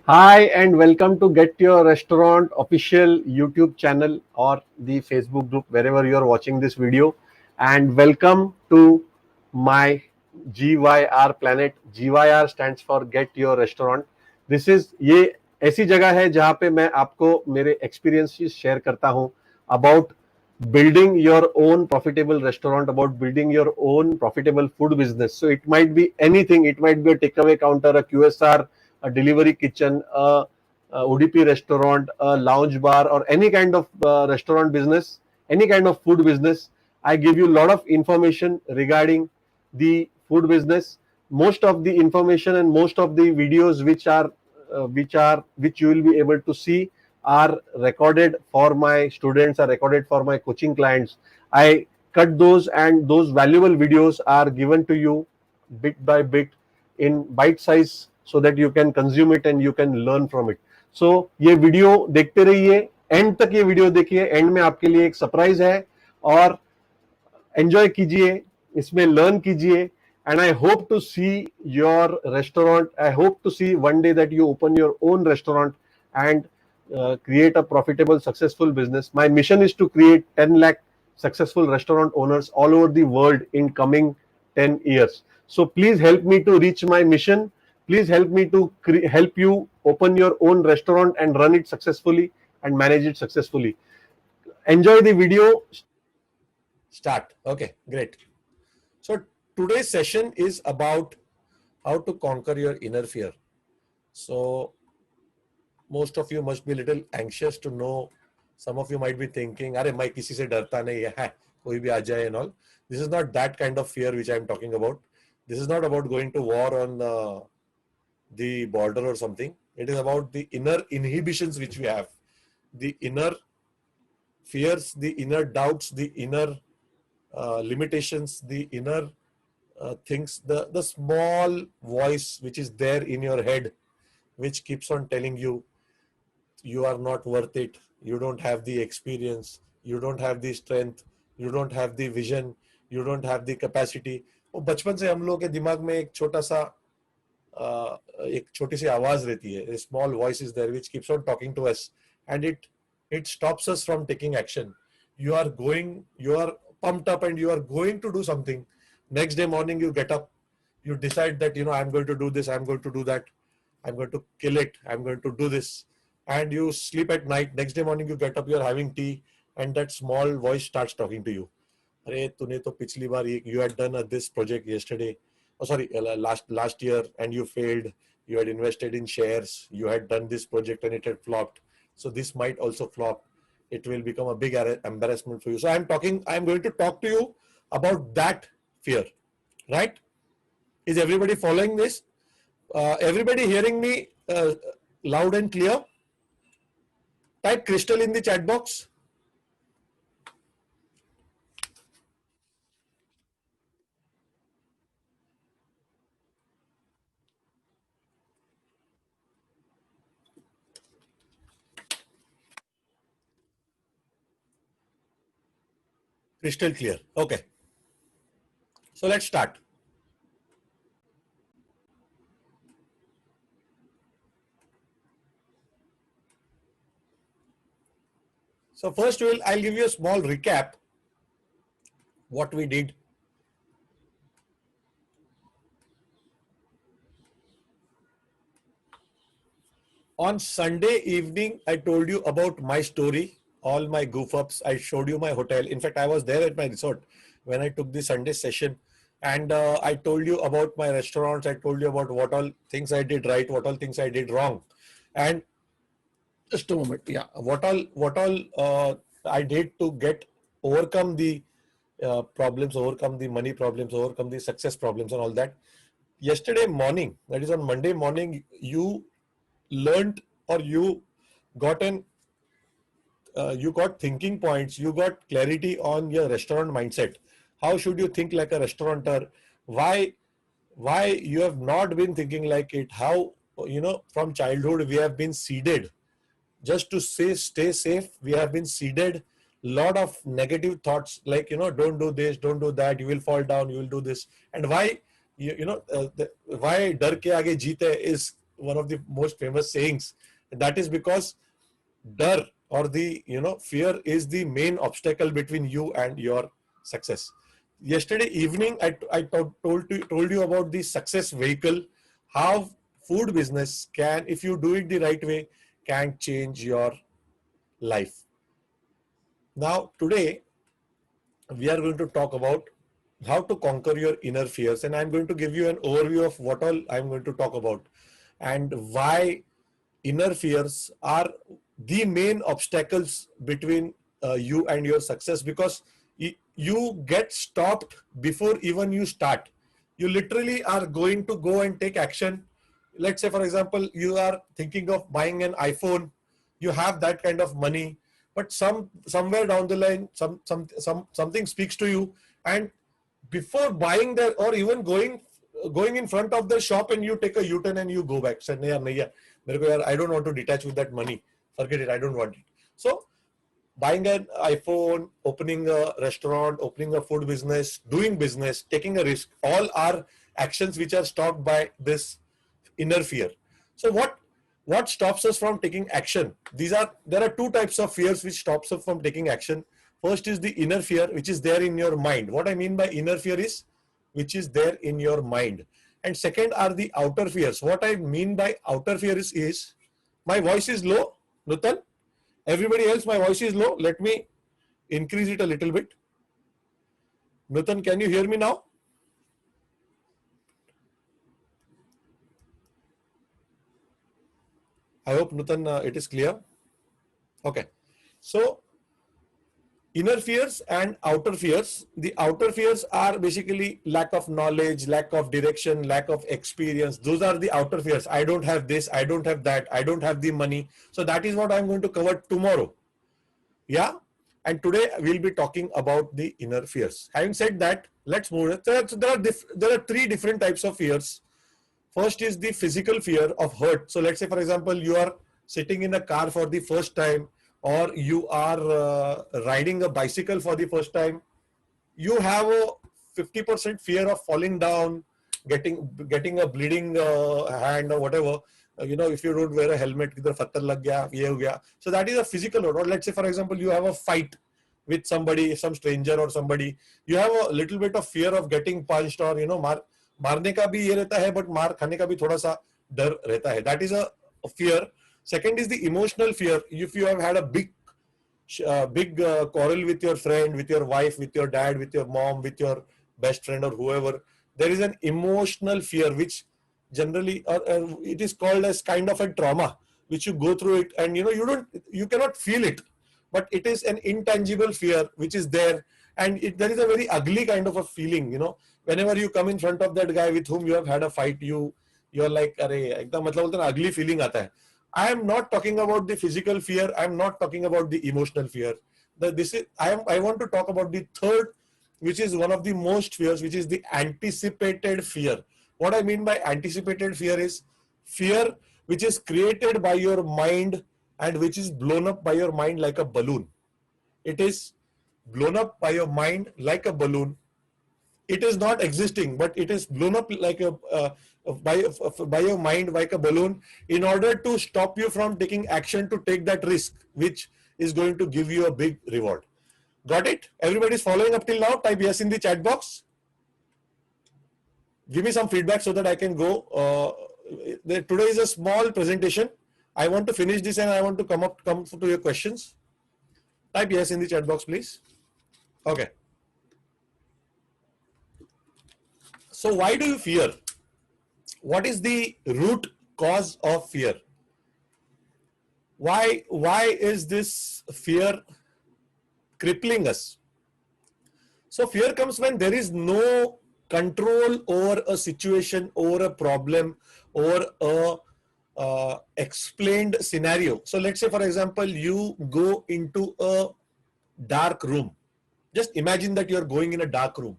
Hi and welcome to Get Your Restaurant official YouTube channel or the Facebook group wherever you are watching this video. And welcome to my GYR planet. GYR stands for Get Your Restaurant. This is ये ऐसी जगह है जहाँ पे मैं आपको मेरे experiences share करता हूँ about building your own profitable restaurant, about building your own profitable food business. So it might be anything. It might be a takeaway counter, a QSR, a delivery kitchen, a UDP restaurant, a lounge bar, or any kind of restaurant business, any kind of food business. I give you a lot of information regarding the food business. Most of the information and most of the videos which you will be able to see are recorded for my students, are recorded for my coaching clients. I cut those, and those valuable videos are given to you bit by bit in bite size so that you can consume it and you can learn from it. So ये video देखते रहिए, and तक ये video देखिए. And में आपके लिए एक सरप्राइज है और एंजॉय कीजिए, इसमें लर्न कीजिए. And I hope to see your restaurant. I hope to see one day that you open your own restaurant and create a profitable, successful business. My mission is to create 10 lakh successful restaurant owners all over the world in coming 10 years. So please help me to reach my mission. Please help me to help you open your own restaurant and run it successfully and manage it successfully. Enjoy the video. Start. Okay, great. So today's session is about how to conquer your inner fear. So most of you must be a little anxious to know. Some of you might be thinking, "Arey, मैं किसी से डरता नहीं है, कोई भी आ जाए and all." This is not that kind of fear which I am talking about. This is not about going to war on the border or something. It is about the inner inhibitions which we have, the inner fears, the inner doubts, the inner limitations, the inner things, the small voice which is there in your head, which keeps on telling you, you are not worth it, you don't have the experience, you don't have the strength, you don't have the vision, you don't have the capacity. वो बचपन से हम लोग के दिमाग में एक छोटा सा एक छोटी सी आवाज रहती है. A small voice is there which keeps on talking to us, and it stops us from taking action. You are pumped up and you are going to do something. Next day morning you get up, you decide that I'm going to do this, I'm going to do that, I'm going to kill it, I'm going to do this, and you sleep at night. Next day morning you get up, you're having tea, and that small voice starts talking to you. अरे तूने तो पिछली बार you had done this project yesterday, last year, and you failed. You had invested in shares, you had done this project and it had flopped, so this might also flop. It will become a big embarrassment for you. So I'm going to talk to you about that fear, right? Is everybody following this? Everybody hearing me loud and clear? Type crystal in the chat box. Crystal clear. Okay. So let's start. So first I'll give you a small recap what we did. On Sunday evening, I told you about my story, all my goof ups. I showed you my hotel. In fact, I was there at my resort when I took the Sunday session. And I told you about my restaurants. I told you about what all things I did right, what all things I did wrong. And just a moment. Yeah. What all I did to overcome the problems, overcome the money problems, overcome the success problems and all that. Yesterday morning, that is on Monday morning, you learned, or you got you got thinking points, you got clarity on your restaurant mindset. How should you think like a restaurateur? Why you have not been thinking like it? How, from childhood we have been seeded just to stay safe. We have been seeded lot of negative thoughts like, don't do this, don't do that, you will fall down, you will do this. And why, why dar ke aage jeet hai is one of the most famous sayings. And that is because dar or the fear is the main obstacle between you and your success. Yesterday evening, I told you about the success vehicle, how food business can, if you do it the right way, can change your life. Now today we are going to talk about how to conquer your inner fears, and I'm going to give you an overview of what all I'm going to talk about and why inner fears are the main obstacles between you and your success, because you get stopped before even you start. You literally are going to go and take action. Let's say, for example, you are thinking of buying an iPhone. You have that kind of money, but somewhere down the line, something speaks to you, and before buying that or even going in front of the shop, and you take a U-turn and you go back. Say, nahi yaar, nahi yaar, mere ko yaar, I don't want to detach with that money. Forget it. I don't want it. So buying an iPhone, opening a restaurant, opening a food business, doing business, taking a risk, all are actions which are stopped by this inner fear. So what stops us from taking action? There are two types of fears which stops us from taking action. First is the inner fear, which is there in your mind. What I mean by inner fear is which is there in your mind. And second are the outer fears. What I mean by outer fear is my voice is low, Nutan. Everybody else, my voice is low. Let me increase it a little bit. Nutan, can you hear me now? I hope, Nutan, it is clear. Okay. So inner fears and outer fears. The outer fears are basically lack of knowledge, lack of direction, lack of experience. Those are the outer fears. I don't have this, I don't have that, I don't have the money. So that is what I'm going to cover tomorrow. Yeah. And today we'll be talking about the inner fears. Having said that, let's move. There are three different types of fears. First is the physical fear of hurt. So let's say, for example, you are sitting in a car for the first time, or you are riding a bicycle for the first time. You have a 50% fear of falling down, getting a bleeding hand or whatever. If you don't wear a helmet, either fattar lag gaya, ye ho gaya. So that is a physical one. Or let's say, for example, you have a fight with somebody, some stranger or somebody. You have a little bit of fear of getting punched, or मारने का भी ये रहता है, but मार खाने का भी थोड़ा सा डर रहता है. That is a fear. Second is the emotional fear. If you have had a big quarrel with your friend, with your wife, with your dad, with your mom, with your best friend or whoever, there is an emotional fear which generally, it is called as kind of a trauma, which you go through it, and you cannot feel it, but it is an intangible fear which is there, and there is a very ugly kind of a feeling. Whenever you come in front of that guy with whom you have had a fight, you're like, अरे एकदम मतलब बोलते हैं ना, ugly feeling आता है. I am not talking about the physical fear. I am not talking about the emotional fear. I want to talk about the third, which is one of the most fears, which is the anticipated fear. What I mean by anticipated fear is fear which is created by your mind and which is blown up by your mind like a balloon. It is blown up by your mind like a balloon. It is not existing, but it is blown up like by your mind like a balloon, in order to stop you from taking action to take that risk, which is going to give you a big reward. Got it? Everybody is following up till now? Type yes in the chat box. Give me some feedback so that I can go. Today is a small presentation. I want to finish this and I want to come to your questions. Type yes in the chat box, please. Okay. So why do you fear? What is the root cause of fear? Why is this fear crippling us? So fear comes when there is no control over a situation, over a problem, or a explained scenario. So let's say, for example, you go into a dark room. Just imagine that you're going in a dark room.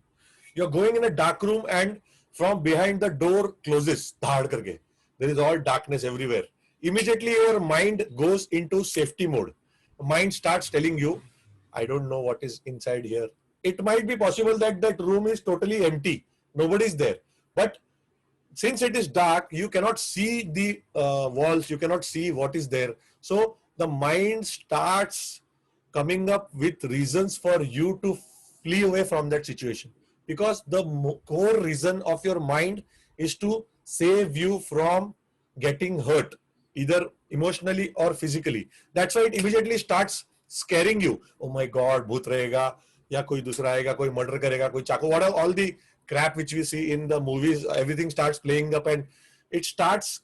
You're going in a dark room, and from behind the door closes. There is all darkness everywhere. Immediately your mind goes into safety mode. Mind starts telling you, I don't know what is inside here. It might be possible that that room is totally empty. Nobody's there. But since it is dark, you cannot see the walls, you cannot see what is there. So the mind starts coming up with reasons for you to flee away from that situation, because the core reason of your mind is to save you from getting hurt, either emotionally or physically. That's why it immediately starts scaring you. Oh my god, bhoot rahega, या कोई दूसरा आएगा, कोई murder करेगा, कोई चाकू, what are all the crap which we see in the movies, everything starts playing up, and it starts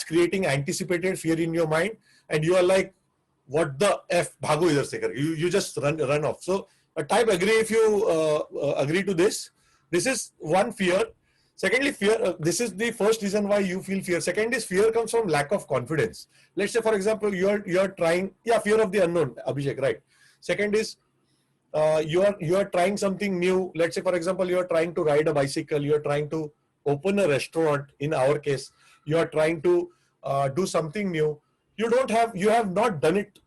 creating anticipated fear in your mind, and you are like, what the f, bhago idhar se kar, you just run off. So type agree if you agree to this. This is one fear. Secondly, fear, this is the first reason why you feel fear. Second is fear comes from lack of confidence. Let's say, for example, you're trying, fear of the unknown, Abhishek, right? Second is you are trying something new. Let's say, for example, you are trying to ride a bicycle, you are trying to open a restaurant. In our case, you are trying to do something new. You have not done it.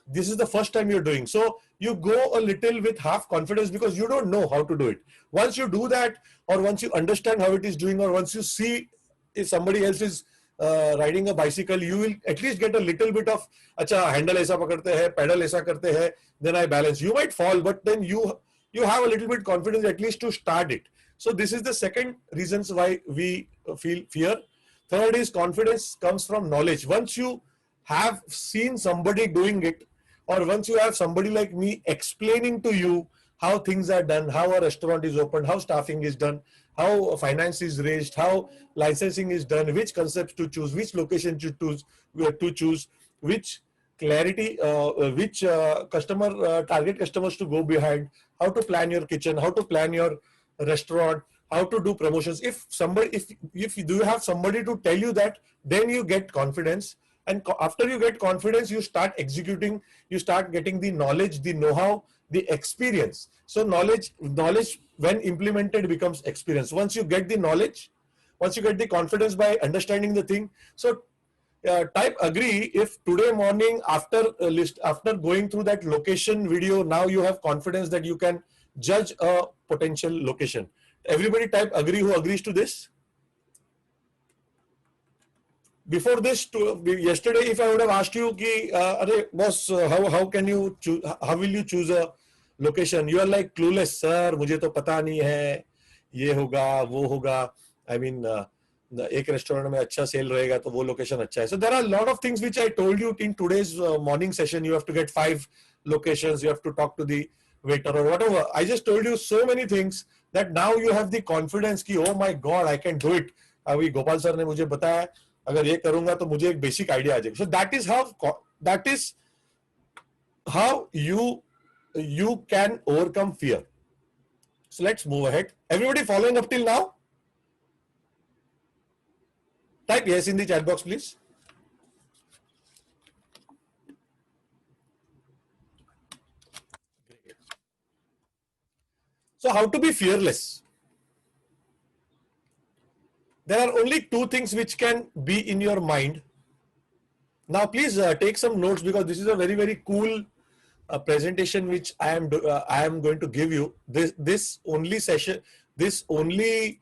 This is the first time you're doing. So you go a little with half confidence because you don't know how to do it. Once you do that, or once you understand how it is doing, or once you see if somebody else is riding a bicycle, you will at least get a little bit of, acha, handle aisa pakadte hai, pedal aisa karte hai, then I balance. You might fall, but then you have a little bit confidence at least to start it. So this is the second reasons why we feel fear. Third is confidence comes from knowledge. Once you have seen somebody doing it, or once you have somebody like me explaining to you how things are done, how a restaurant is opened, how staffing is done, how finance is raised, how licensing is done, which concepts to choose, which location to choose, which clarity, which target customers to go behind, how to plan your kitchen, how to plan your restaurant, how to do promotions. If you do have somebody to tell you that, then you get confidence. And after you get confidence, you start executing, you start getting the knowledge, the know-how, the experience. So knowledge when implemented becomes experience. Once you get the knowledge, once you get the confidence by understanding the thing. So type agree if today morning after going through that location video, now you have confidence that you can judge a potential location. Everybody type agree who agrees to this. Before this, yesterday, if I would have asked you, boss, how can you choose? How will you choose a location? You are like clueless, sir. मुझे तो पता नहीं है. ये होगा, वो होगा. I mean, एक रेस्टोरेंट में अच्छा सेल रहेगा तो वो लोकेशन अच्छा है. So there are a lot of things which I told you in today's morning session. You have to get 5 locations. You have to talk to the waiter or whatever. I just told you so many things that now you have the confidence कि oh my God, I can do it. अभी Gopal sir ने मुझे बताया, अगर ये करूंगा तो मुझे एक बेसिक आइडिया आ जाएगा. So that is how you can overcome fear. So let's move ahead. Everybody following up till now? Type yes in the chat box, please. Great. So how to be fearless? There are only 2 things which can be in your mind. Now, please take some notes, because this is a very, very cool presentation which I am going to give you. This only session, this only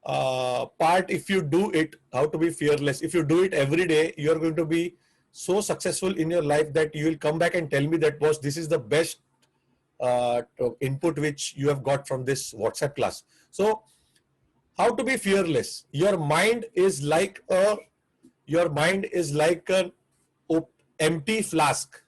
part, if you do it, how to be fearless. If you do it every day, you are going to be so successful in your life that you will come back and tell me that, boss, this is the best input which you have got from this WhatsApp class. So, how to be fearless? Your mind is like an empty flask.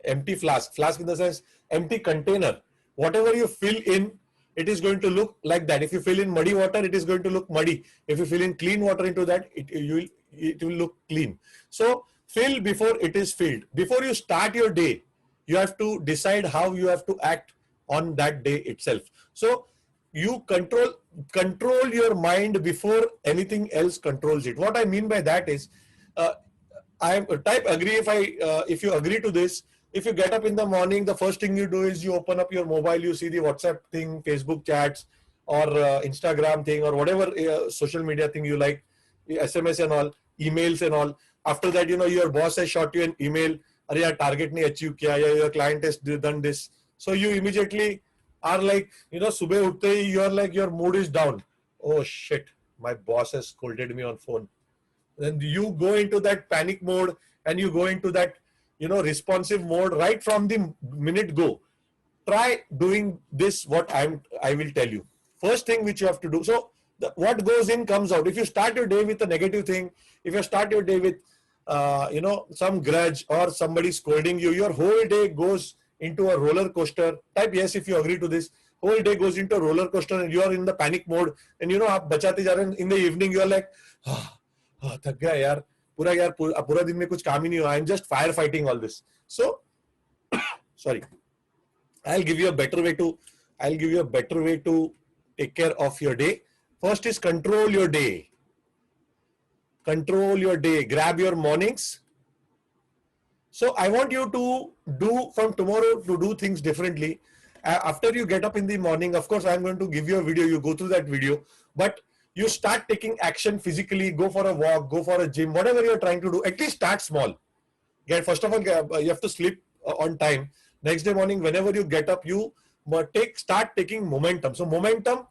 Empty flask. Flask in the sense empty container. Whatever you fill in, it is going to look like that. If you fill in muddy water, it is going to look muddy. If you fill in clean water into that, it will look clean. So fill before it is filled. Before you start your day, you have to decide how you have to act on that day itself. So you control your mind before anything else controls it. What I mean by that is, I type agree if you agree to this. If you get up in the morning, the first thing you do is you open up your mobile, you see the WhatsApp thing, Facebook chats, or Instagram thing, or whatever social media thing you like, SMS and all, emails and all. After that, your boss has shot you an email, "Arey yaar, target nahi achieve kiya, ya your client has done this." So you immediately are like, subah uthte hi, you are like, your mood is down. Oh shit, my boss has scolded me on phone. Then you go into that panic mode and you go into that, responsive mode right from the minute go. Try doing this, I will tell you. First thing which you have to do. So what goes in comes out. If you start your day with a negative thing, if you start your day with, some grudge or somebody scolding you, your whole day goes into a roller coaster. Type yes if you agree to this. Whole day goes into a roller coaster and you are in the panic mode. And आप बचाते जा रहे हैं. In the evening you are like, थक गया यार, पूरा दिन में कुछ काम ही नहीं हुआ. I'm just firefighting all this. So, sorry. I'll give you a better way to take care of your day. First is control your day. Control your day. Grab your mornings. So I want you to do from tomorrow to do things differently. After you get up in the morning, of course, I'm going to give you a video. You go through that video, but you start taking action physically. Go for a walk, go for a gym, whatever you're trying to do. At least start small. First of all, you have to sleep on time. Next day morning, whenever you get up, you start taking momentum. So momentum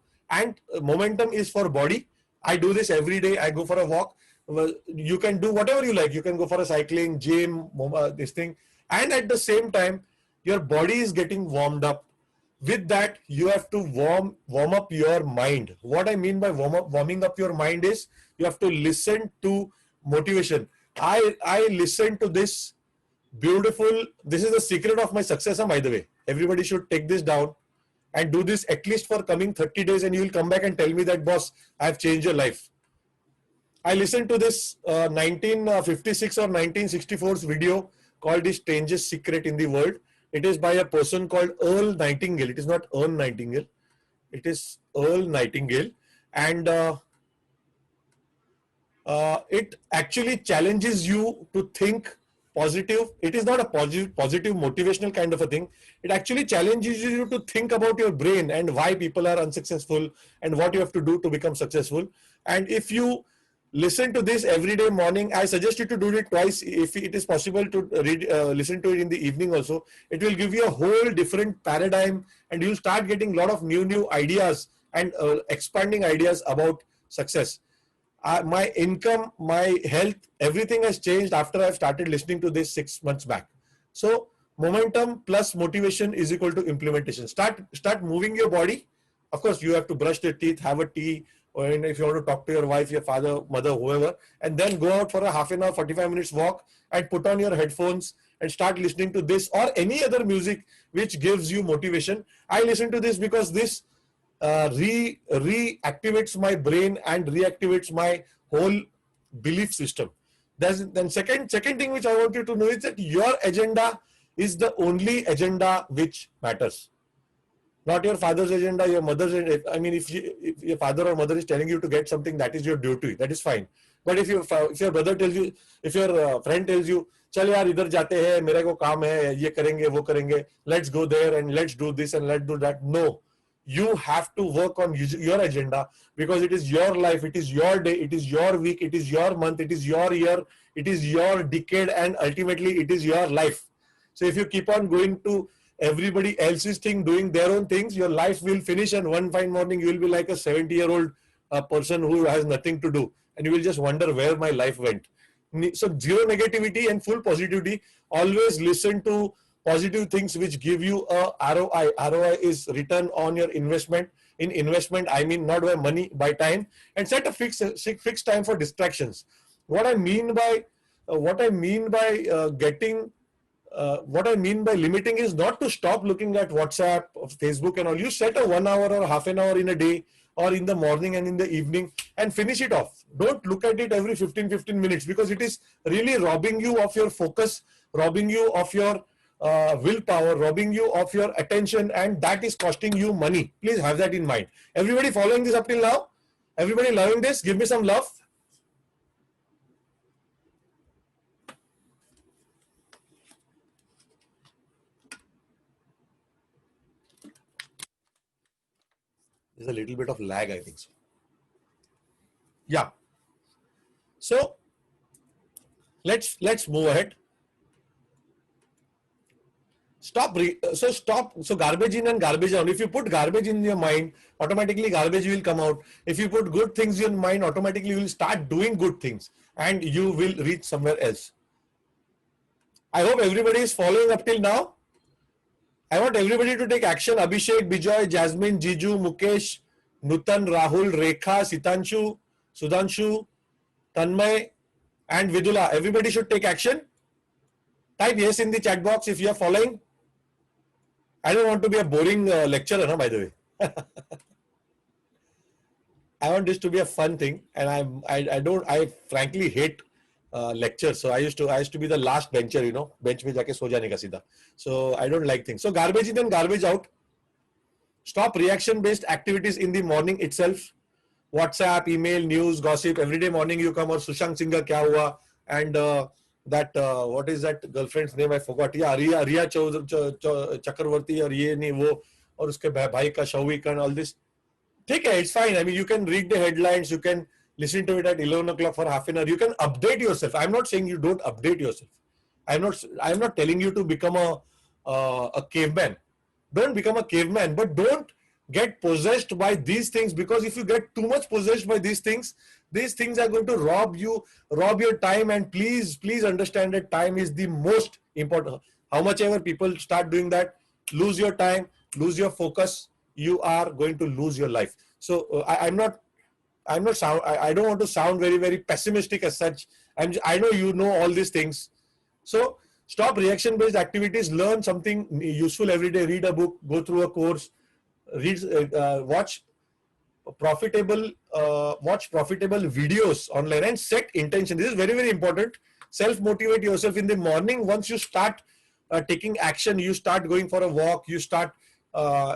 is for body. I do this every day. I go for a walk. Well, you can do whatever you like. You can go for a cycling, gym, this thing. And at the same time, your body is getting warmed up. With that, you have to warm up your mind. What I mean by warming up your mind is you have to listen to motivation. I listen to this beautiful. This is the secret of my success, by the way. Everybody should take this down and do this at least for coming 30 days and you will come back and tell me that, boss, I have changed your life. I listened to this 1956 or 1964's video called The Strangest Secret in the World. It is by a person called Earl Nightingale. It is not Earl Nightingale. It is Earl Nightingale. And it actually challenges you to think positive. It is not a positive motivational kind of a thing. It actually challenges you to think about your brain and why people are unsuccessful and what you have to do to become successful. And if you listen to this every day morning, I suggest you to do it twice. If it is possible to listen to it in the evening also, it will give you a whole different paradigm and you'll start getting a lot of new ideas and expanding ideas about success. My income, my health, everything has changed after I've started listening to this 6 months back. So momentum plus motivation is equal to implementation. Start moving your body. Of course, you have to brush your teeth, have a tea, or if you want to talk to your wife, your father, mother, whoever, and then go out for a half an hour, 45 minutes walk and put on your headphones and start listening to this or any other music which gives you motivation. I listen to this because this reactivates my brain and reactivates my whole belief system. Then second thing which I want you to know is that your agenda is the only agenda which matters. Not your father's agenda, your mother's agenda. I mean, if your father or mother is telling you to get something, that is your duty. That is fine. But if your brother tells you, if your friend tells you, चल यार इधर जाते हैं, मेरे को काम है, ये करेंगे, वो करेंगे, let's go there and let's do this and let's do that. No, you have to work on your agenda because it is your life, it is your day, it is your week, it is your month, it is your year, it is your decade, and ultimately it is your life. So if you keep on going to everybody else's thing, doing their own things, your life will finish and one fine morning you will be like a 70-year-old person who has nothing to do and you will just wonder where my life went. So zero negativity and full positivity. Always listen to positive things which give you a ROI. ROI is return on your investment. In investment, I mean not by money, by time, and set a fixed time for distractions. What I mean by limiting is not to stop looking at WhatsApp or Facebook and all. You set a 1 hour or half an hour in a day or in the morning and in the evening and finish it off. Don't look at it every 15 minutes because it is really robbing you of your focus, robbing you of your willpower, robbing you of your attention, and that is costing you money. Please have that in mind. Everybody following this up till now? Everybody loving this? Give me some love. There's a little bit of lag, I think so. Yeah. So let's move ahead. So garbage in and garbage out. If you put garbage in your mind, automatically garbage will come out. If you put good things in your mind, automatically you will start doing good things and you will reach somewhere else. I hope everybody is following up till now. I want everybody to take action. Abhishek, Bijoy, Jasmine, Jiju, Mukesh, Nutan, Rahul, Rekha, Sitanshu, Sudhanshu, Tanmay, and Vidula. Everybody should take action. Type yes in the chat box if you are following. I don't want to be a boring lecturer, no, by the way. I want this to be a fun thing, and I frankly hate lectures. So I used to be the last bencher, bench mein jaake so jane ka सीधा. So I don't like things. So garbage in and garbage out. Stop reaction-based activities in the morning itself. WhatsApp, email, news, gossip. Every day morning you come or Sushank Singh ka kya hua, and what is that girlfriend's name? I forgot. Yeah, Riya Chakravarti or ye nahi wo, और उसके भाई का Showik and all this. Take it, it's fine. I mean, you can read the headlines, you can listen to it at 11 o'clock for half an hour. You can update yourself. I'm not saying you don't update yourself. I'm not telling you to become a caveman. Don't become a caveman, but don't get possessed by these things, because if you get too much possessed by these things are going to rob your time. And please understand that time is the most important. How much ever people start doing that, lose your time, lose your focus, you are going to lose your life. So I don't want to sound very, very pessimistic as such. I know you know all these things. So stop reaction-based activities. Learn something useful every day. Read a book, go through a course, watch profitable videos online, and set intention. This is very, very important. Self-motivate yourself in the morning. Once you start taking action, you start going for a walk, you start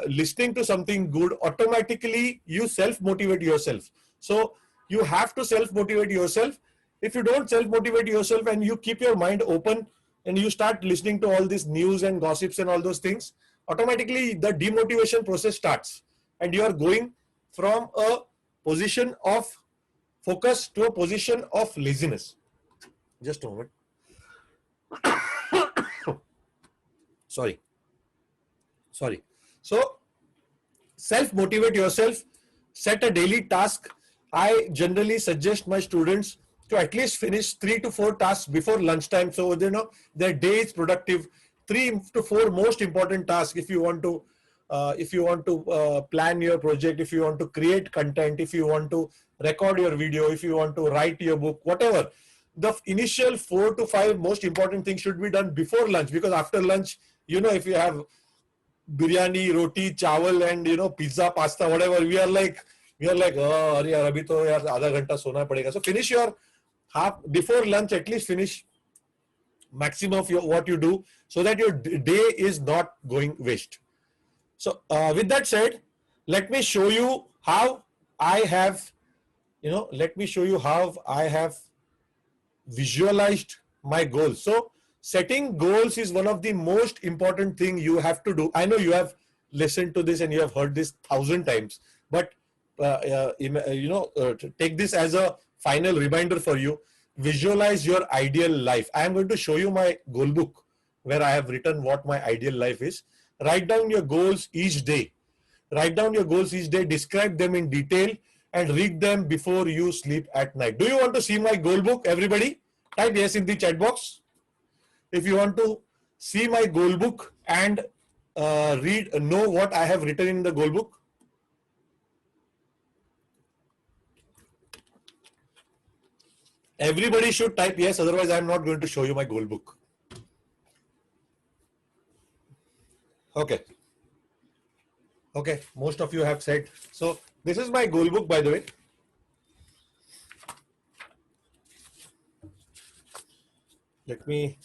listening to something good, automatically you self-motivate yourself. So you have to self-motivate yourself. If you don't self-motivate yourself and you keep your mind open and you start listening to all this news and gossips and all those things, automatically the demotivation process starts and you are going from a position of focus to a position of laziness. Just a moment. Sorry. So self-motivate yourself, set a daily task. I generally suggest my students to at least finish 3 to 4 tasks before lunchtime, so their day is productive. 3 to 4 most important tasks if you want to plan your project, if you want to create content, if you want to record your video, if you want to write your book, whatever. The initial 4 to 5 most important things should be done before lunch, because after lunch, if you have biryani, roti, chawal, and pizza, pasta, whatever, we are like, oh, yaar, abhi to yaar आधा घंटा सोना पड़ेगा. So finish your half before lunch, at least finish maximum of what you do, so that your day is not going waste. So with that said, let me show you how I have, visualized my goals. So setting goals is one of the most important thing you have to do. I know you have listened to this and you have heard this 1,000 times, but take this as a final reminder for you. Visualize your ideal life. I am going to show you my goal book where I have written what my ideal life is. Write down your goals each day. Describe them in detail and read them before you sleep at night. Do you want to see my goal book, everybody? Type yes in the chat box. If you want to see my goal book and know what I have written in the goal book. Everybody should type yes, otherwise I am not going to show you my goal book. Okay, most of you have said. So this is my goal book, by the way. Let me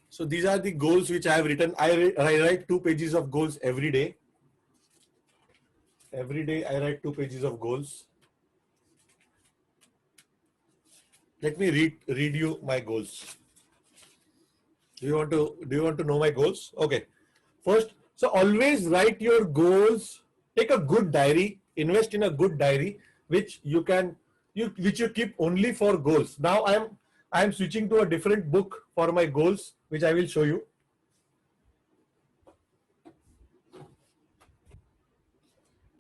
So these are the goals which I have written. I write 2 pages of goals every day. Every day I write 2 pages of goals. Let me read you my goals. Do you want to know my goals? Okay. First, so always write your goals. Take a good diary. Invest in a good diary which you keep only for goals. Now I am switching to a different book for my goals, which I will show you.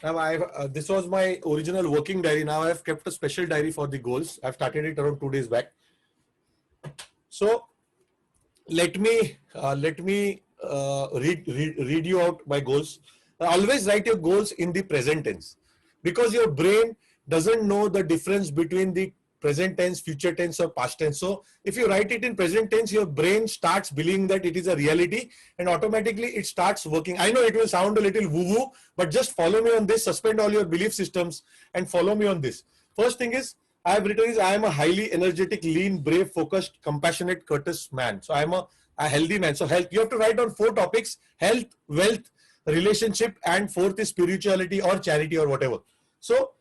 Now this was my original working diary. Now I have kept a special diary for the goals. I've started it around 2 days back. So let me read you out my goals. Always write your goals in the present tense, because your brain doesn't know the difference between the present tense, future tense, or past tense. So if you write it in present tense, your brain starts believing that it is a reality, and automatically it starts working. I know it will sound a little woo-woo, but just follow me on this. Suspend all your belief systems and follow me on this. First thing is, I have written is, I am a highly energetic, lean, brave, focused, compassionate, courteous man. So I am a healthy man. So health, you have to write down 4 topics: health, wealth, relationship, and 4th is spirituality or charity or whatever. So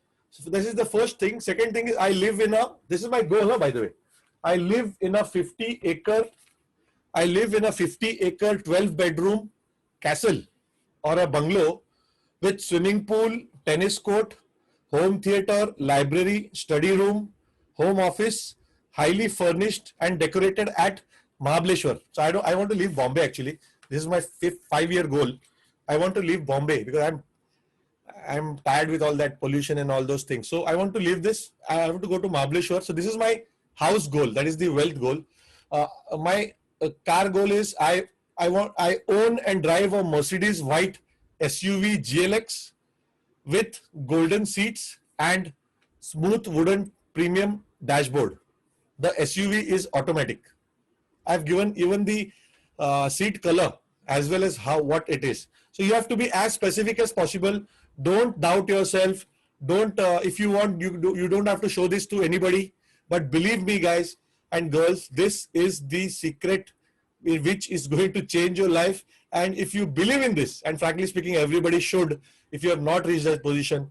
this is the first thing. Second thing is, I live in a, this is my goal, by the way. I live in a 50 acre 12-bedroom castle or a bungalow with swimming pool, tennis court, home theater, library, study room, home office, highly furnished and decorated at Mahabaleshwar. So I want to leave Bombay actually. This is my 5-year goal. I want to leave Bombay because I'm tired with all that pollution and all those things. So I want to leave this. I want to go to Mahabaleshwar. So this is my house goal. That is the wealth goal. My car goal is I own and drive a Mercedes white SUV GLX with golden seats and smooth wooden premium dashboard. The SUV is automatic. I've given even the seat color as well as what it is. So you have to be as specific as possible. Don't doubt yourself. Don't if you want, you don't have to show this to anybody. But believe me, guys and girls, this is the secret which is going to change your life. And if you believe in this, and frankly speaking, everybody should, if you have not reached that position,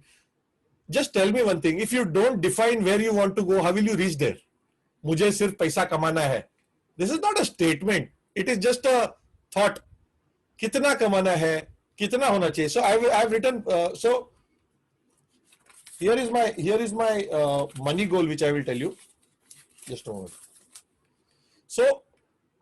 just tell me one thing. If you don't define where you want to go, how will you reach there? मुझे सिर्फ पैसा कमाना है. This is not a statement. It is just a thought. कितना कमाना है, कितना होना चाहिए. So I've written. So here is my money goal, which I will tell you. Just a moment. So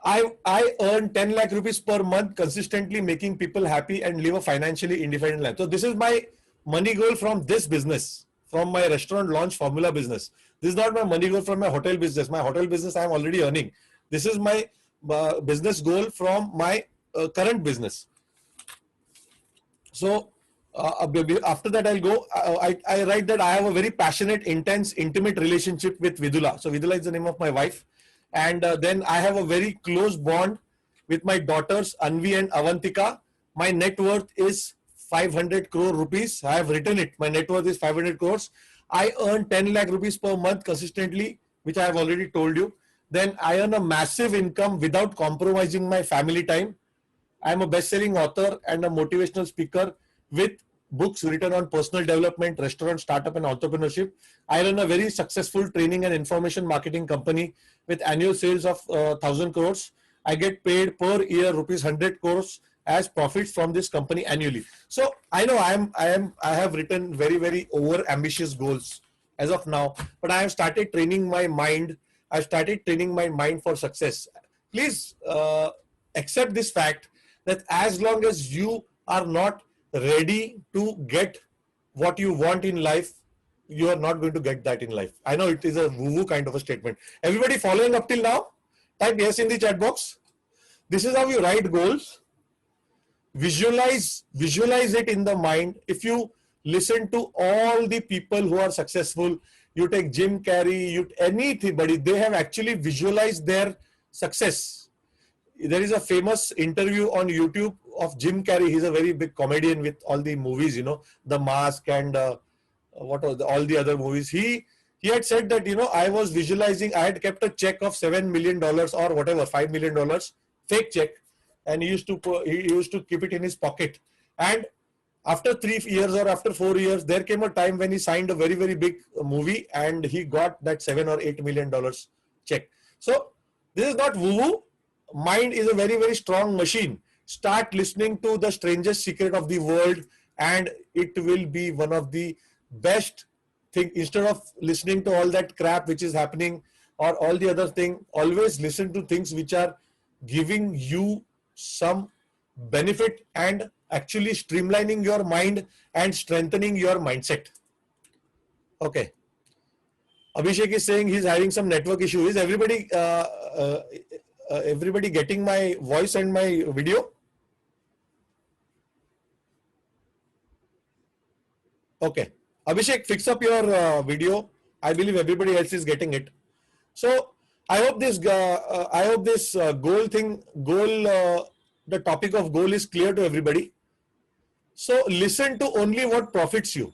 I earn 10 lakh rupees per month consistently, making people happy and live a financially independent life. So this is my money goal from this business, from my restaurant launch formula business. This is not my money goal from my hotel business. My hotel business I am already earning. This is my business goal from my current business. So after that I'll go. I write that I have a very passionate, intense, intimate relationship with Vidula. So Vidula is the name of my wife. And then I have a very close bond with my daughters Anvi and Avantika. My net worth is 500 crore rupees. I have written it. My net worth is 500 crores. I earn 10 lakh rupees per month consistently, which I have already told you. Then I earn a massive income without compromising my family time. I am a best-selling author and a motivational speaker with books written on personal development, restaurant, startup, and entrepreneurship. I run a very successful training and information marketing company with annual sales of 1,000 crores. I get paid per year rupees 100 crores as profits from this company annually. So I know I have written very, very over ambitious goals as of now, but I have started training my mind. I've started training my mind for success. Please accept this fact that as long as you are not ready to get what you want in life, you are not going to get that in life. I know it is a woo-woo kind of a statement. Everybody following up till now? Type yes in the chat box. This is how you write goals. Visualize it in the mind. If you listen to all the people who are successful, you take Jim Carrey, anybody, they have actually visualized their success. There is a famous interview on YouTube of Jim Carrey. He's a very big comedian with all the movies, you know, The Mask and all the other movies. He had said that, you know, I was visualizing, I had kept a check of $7 million or whatever, $5 million, fake check, and he used to keep it in his pocket. And after 3 years or after 4 years, there came a time when he signed a very, very big movie and he got that $7 or $8 million check. So this is not woo-woo. Mind is a very, very strong machine. Start listening to the strangest secret of the world and it will be one of the best things. Instead of listening to all that crap which is happening or all the other thing. Always listen to things which are giving you some benefit and actually streamlining your mind and strengthening your mindset. Okay. Abhishek is saying he's having some network issue. Is everybody getting my voice and my video? Okay. Abhishek, fix up your video. I believe everybody else is getting it. So I hope this the topic of goal is clear to everybody. So listen to only what profits you.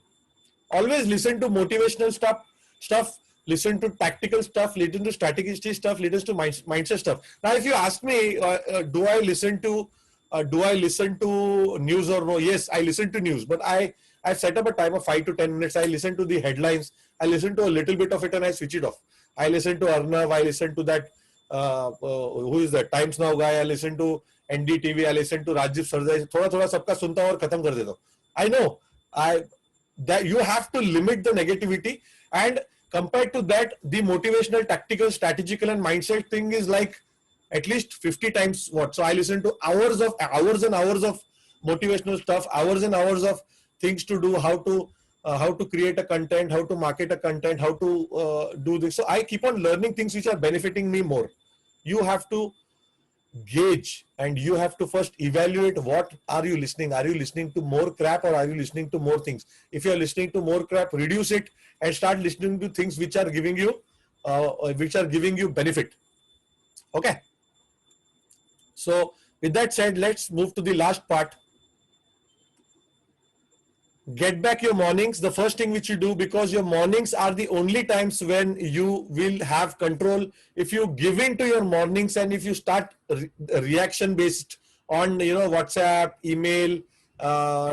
Always listen to motivational stuff, listen to tactical stuff, listen to strategy stuff, listen to mindset stuff. Now, if you ask me, do I listen to news or no? Yes, I listen to news, but I've set up a time of 5 to 10 minutes. I listen to the headlines. I listen to a little bit of it and I switch it off. I listen to Arnav. I listen to that. Who is that? Times Now guy. I listen to NDTV. I listen to Rajiv Sardai. थोड़ा थोड़ा सबका सुनता हूँ और खत्म कर देता हूँ. I know. That you have to limit the negativity, and compared to that, the motivational, tactical, strategical, and mindset thing is like at least 50 times what. So I listen to hours and hours of motivational stuff, hours and hours of things to do, how to create a content, how to market a content, how to do this. So I keep on learning things which are benefiting me more. You have to gauge and you have to first evaluate what are you listening. Are you listening to more crap or are you listening to more things? If you are listening to more crap, reduce it and start listening to things which are giving you benefit. Okay. So with that said, let's move to the last part. Get back your mornings. The first thing which you do, because your mornings are the only times when you will have control. If you give in to your mornings and if you start reaction based on WhatsApp, email,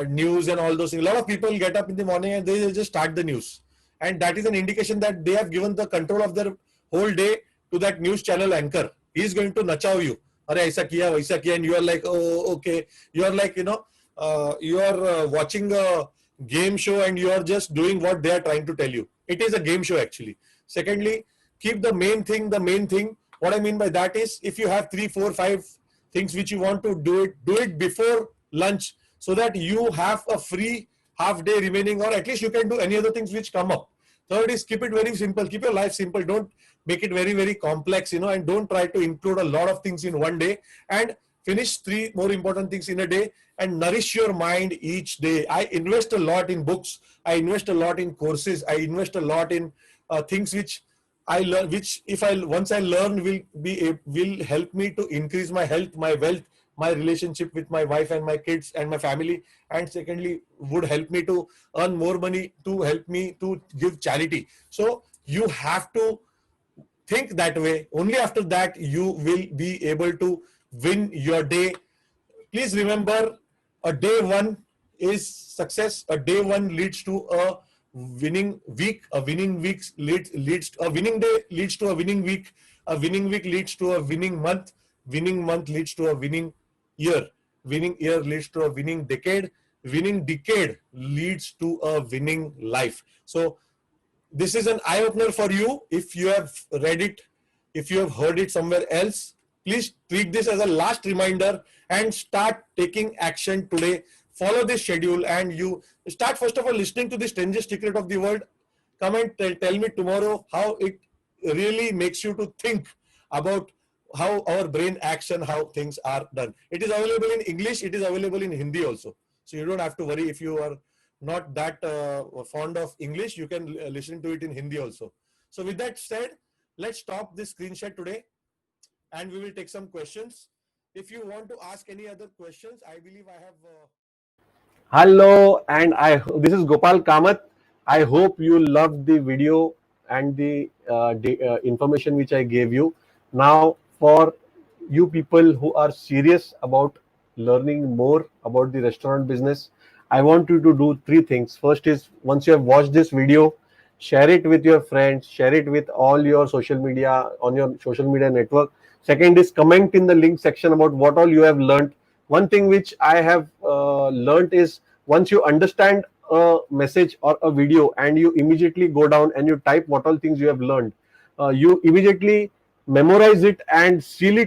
news and all those things, a lot of people get up in the morning and they just start the news, and that is an indication that they have given the control of their whole day to that news channel anchor. He is going to nachaw you. Are aisa kiya, waisa kiya, and you are like, oh okay. You are like, you are watching a game show and you are just doing what they are trying to tell you. It is a game show actually. Secondly, keep the main thing the main thing. What I mean by that is, if you have 3, 4, 5 things which you want to do it before lunch, so that you have a free half day remaining, or at least you can do any other things which come up. Third is, keep it very simple. Keep your life simple. Don't make it very, very complex, and don't try to include a lot of things in one day, and finish 3 more important things in a day and nourish your mind each day. I invest a lot in books. I invest a lot in courses. I invest a lot in things which I learn, which once I learn will help me to increase my health, my wealth, my relationship with my wife and my kids and my family. And secondly, would help me to earn more money, to help me to give charity. So you have to think that way. Only after that you will be able to win your day. Please remember, a day one is success. A day one leads to a winning week. A winning week leads a winning day leads to a winning week. A winning week leads to a winning month. Winning month leads to a winning year. Winning year leads to a winning decade. Winning decade leads to a winning life. So this is an eye-opener for you. If you have read it, if you have heard it somewhere else, please treat this as a last reminder and start taking action today. Follow this schedule and you start first of all listening to the strangest secret of the world. Come and tell me tomorrow how it really makes you to think about how our brain acts and how things are done. It is available in English. It is available in Hindi also. So you don't have to worry if you are not that fond of English. You can listen to it in Hindi also. So with that said, let's stop this screen share today and we will take some questions. If you want to ask any other questions, I believe I have... Hello, and this is Gopal Kamath. I hope you loved the video and the information which I gave you. Now, for you people who are serious about learning more about the restaurant business, I want you to do 3 things. First is, once you have watched this video, share it with your friends, share it with all your social media, on your social media network. Second is, comment in the link section about what all you have learned. One thing which I have learned is, once you understand a message or a video and you immediately go down and you type what all things you have learned, you immediately memorize it and seal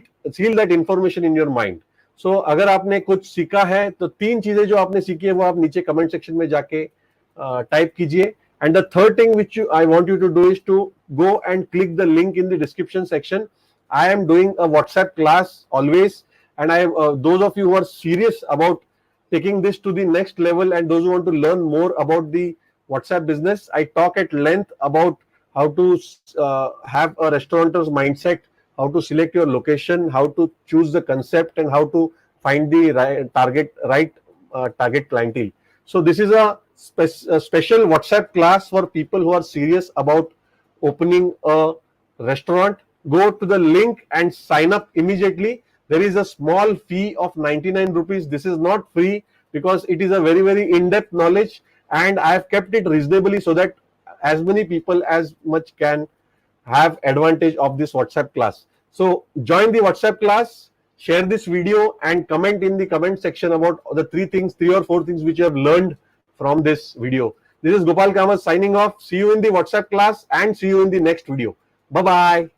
that information in your mind. So अगर आपने कुछ सीखा है तो 3 चीजें जो आपने सीखी है वो आप नीचे कमेंट सेक्शन में जाके टाइप कीजिए. And the third thing which I want you to do is to go and click the link in the description section. I am doing a WhatsApp class always, and those of you who are serious about taking this to the next level and those who want to learn more about the WhatsApp business, I talk at length about how to have a restaurateur's mindset, how to select your location, how to choose the concept, and how to find the right target clientele. So this is a special WhatsApp class for people who are serious about opening a restaurant. Go to the link and sign up immediately. There is a small fee of 99 rupees. This is not free because it is a very, very in-depth knowledge, and I have kept it reasonably so that as many people as much can have advantage of this WhatsApp class. So join the WhatsApp class, share this video, and comment in the comment section about the 3 or 4 things which you have learned from this video. This is Gopal Kamath signing off. See you in the WhatsApp class and see you in the next video. Bye-bye.